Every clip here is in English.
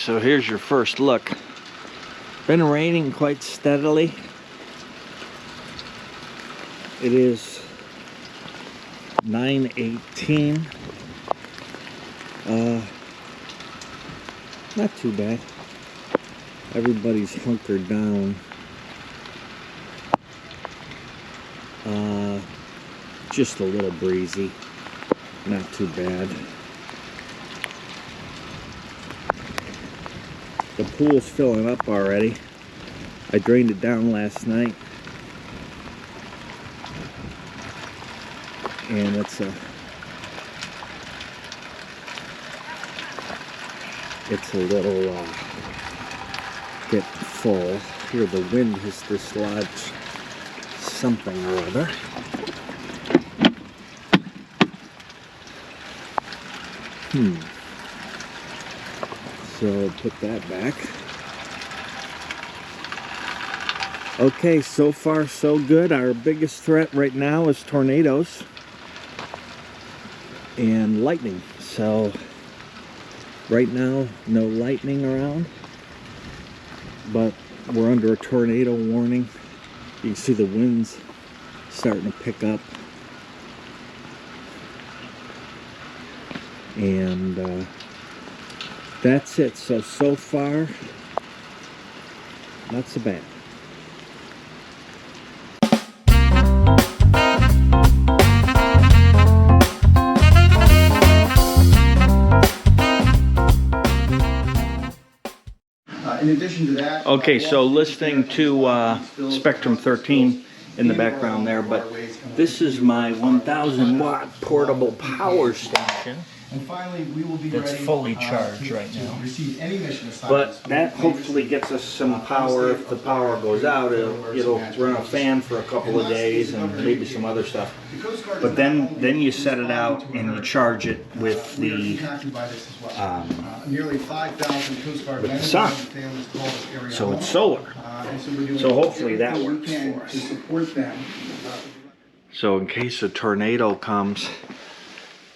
So here's your first look. Been raining quite steadily. It is 9:18. Not too bad. Everybody's hunkered down. Just a little breezy. Not too bad. The pool's filling up already. I drained it down last night. And it's a little getting full. Here the wind has dislodged something or other. So put that back. Okay, so far so good. Our biggest threat right now is tornadoes and lightning. So right now, no lightning around, but we're under a tornado warning. You can see the winds starting to pick up. And that's it. So far, not so bad. In addition to that, okay, so listening to Spectrum 13 in the background there, but this is my 1,000 watt portable power station. And finally, we will be That's ready, fully charged right now. to receive any mission But assignments. that hopefully gets us some power. If the power goes out, it'll run a fan for a couple of days and maybe some other stuff. But then you set it out and you charge it with the nearly 5,000 Coast Guard with the men sun. and families call this area So home. it's solar. And so we're doing So hopefully that everything we works can for us. to support them. So in case a tornado comes,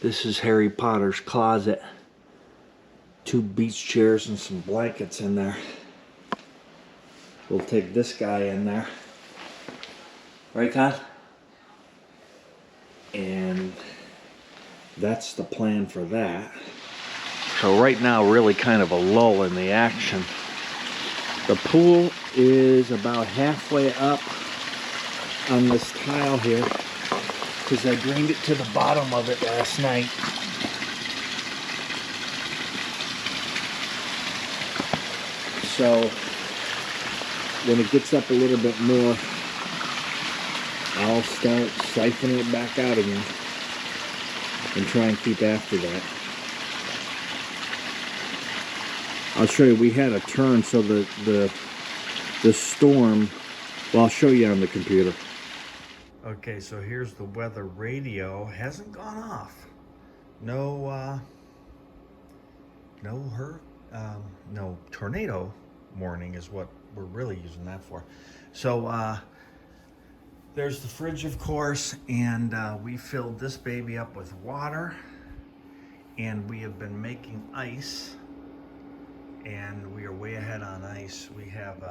this is Harry Potter's closet. 2 beach chairs and some blankets in there. We'll take this guy in there. Right, Con? And that's the plan for that. So right now, really kind of a lull in the action. The pool is about halfway up on this tile here, because I drained it to the bottom of it last night. So when it gets up a little bit more, I'll start siphoning it back out again and try and keep after that. I'll show you, we had a turn, so the storm, well, I'll show you on the computer. Okay, so here's the weather radio. Hasn't gone off. No tornado warning is what we're really using that for. So there's the fridge, of course, and we filled this baby up with water, and we have been making ice, and we are way ahead on ice. We have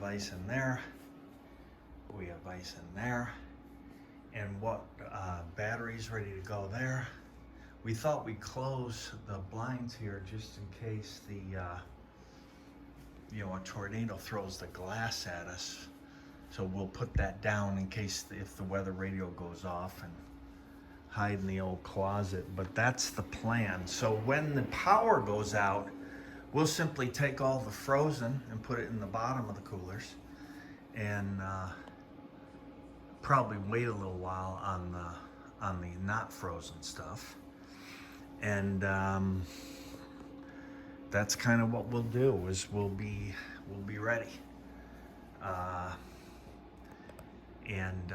ice in there. We have ice in there, and what batteries ready to go there. We thought we'd close the blinds here just in case a tornado throws the glass at us. So we'll put that down in case if the weather radio goes off, and hide in the old closet. But that's the plan. So when the power goes out, we'll simply take all the frozen and put it in the bottom of the coolers, and probably wait a little while on the not frozen stuff, and that's kind of what we'll do. Is we'll be ready, and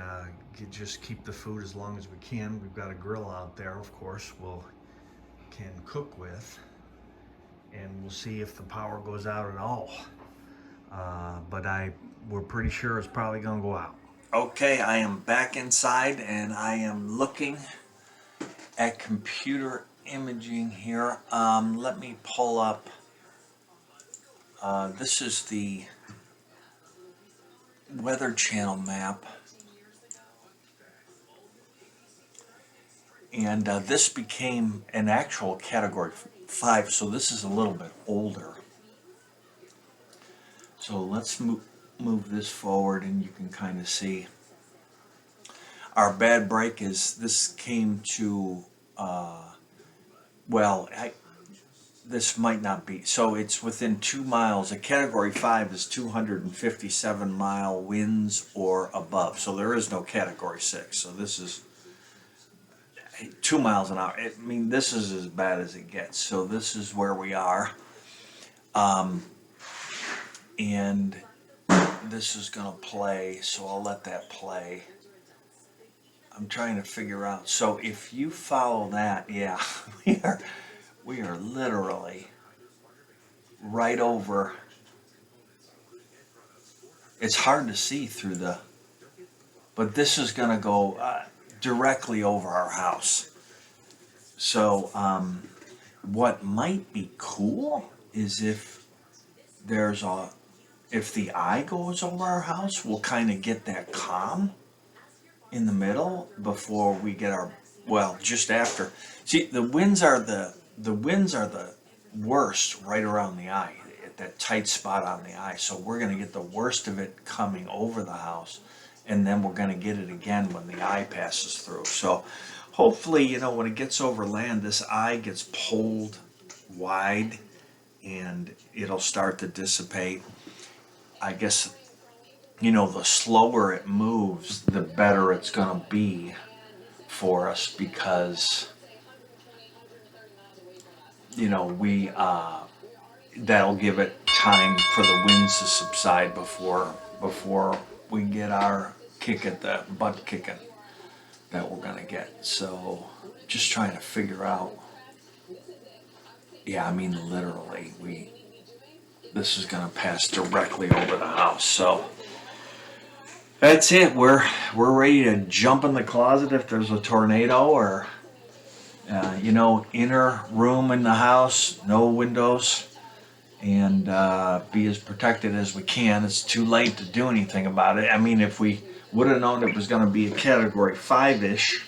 just keep the food as long as we can. We've got a grill out there, of course, can cook with, and we'll see if the power goes out at all. But we're pretty sure it's probably gonna go out. Okay, I am back inside, and I am looking at computer imaging here. Let me pull up This is the Weather Channel map. And this became an actual Category 5, so this is a little bit older. So let's move this forward and you can kind of see. Our bad break is, this came to, this might not be. So it's within 2 miles. A Category 5 is 257-mile winds or above. So there is no Category 6. So this is 2 miles an hour. I mean, this is as bad as it gets. So this is where we are. And this is going to play, so I'll let that play. I'm trying to figure out. So if you follow that, yeah, we are literally right over. It's hard to see through the, but this is going to go directly over our house. So what might be cool is if the eye goes over our house, we'll kind of get that calm in the middle before we get our, well, just after. See, the winds are the worst right around the eye, at that tight spot on the eye. So we're going to get the worst of it coming over the house, and then we're going to get it again when the eye passes through. So hopefully, when it gets over land, this eye gets pulled wide and it'll start to dissipate. I guess, the slower it moves, the better it's going to be for us, because, that'll give it time for the winds to subside before we get our butt kicking that we're going to get. So just trying to figure out. Yeah, I mean, literally, this is going to pass directly over the house. So that's it. We're ready to jump in the closet if there's a tornado, or inner room in the house, no windows, and be as protected as we can. It's too late to do anything about it. I mean, if we would have known it was going to be a Category 5-ish,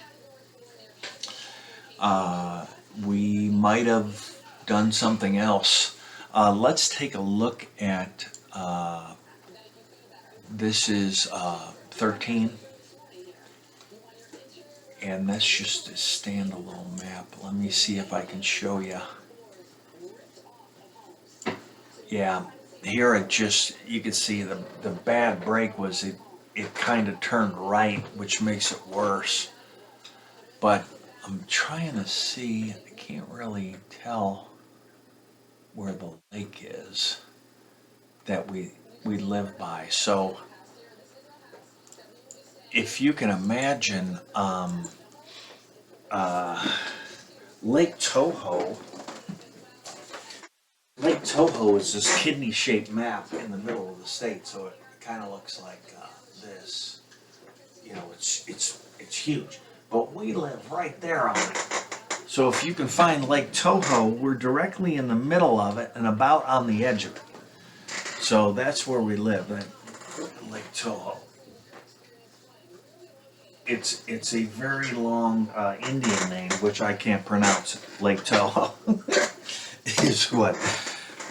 we might have done something else. Let's take a look at, this is 13, and that's just a standalone map. Let me see if I can show you. Yeah, here you can see the bad break was it kind of turned right, which makes it worse. But I'm trying to see, I can't really tell where the lake is that we live by. So if you can imagine, Lake Toho is this kidney-shaped map in the middle of the state, so it kind of looks like this. It's huge, but we live right there on it. So if you can find Lake Toho, we're directly in the middle of it and about on the edge of it. So that's where we live, at Lake Toho. It's a very long Indian name, which I can't pronounce. Lake Toho is what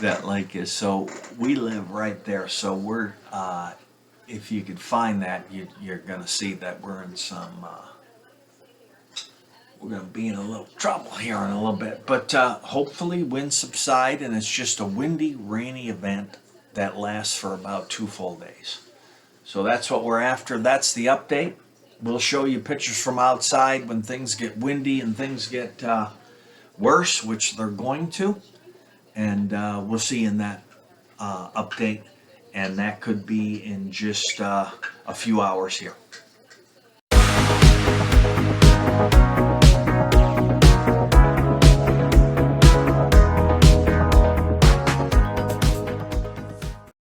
that lake is. So we live right there. So we're, if you could find that, you're going to see that we're in some, we're going to be in a little trouble here in a little bit. But hopefully winds subside, and it's just a windy, rainy event that lasts for about 2 full days. So that's what we're after. That's the update. We'll show you pictures from outside when things get windy and things get worse, which they're going to. And we'll see you in that update. And that could be in just a few hours here.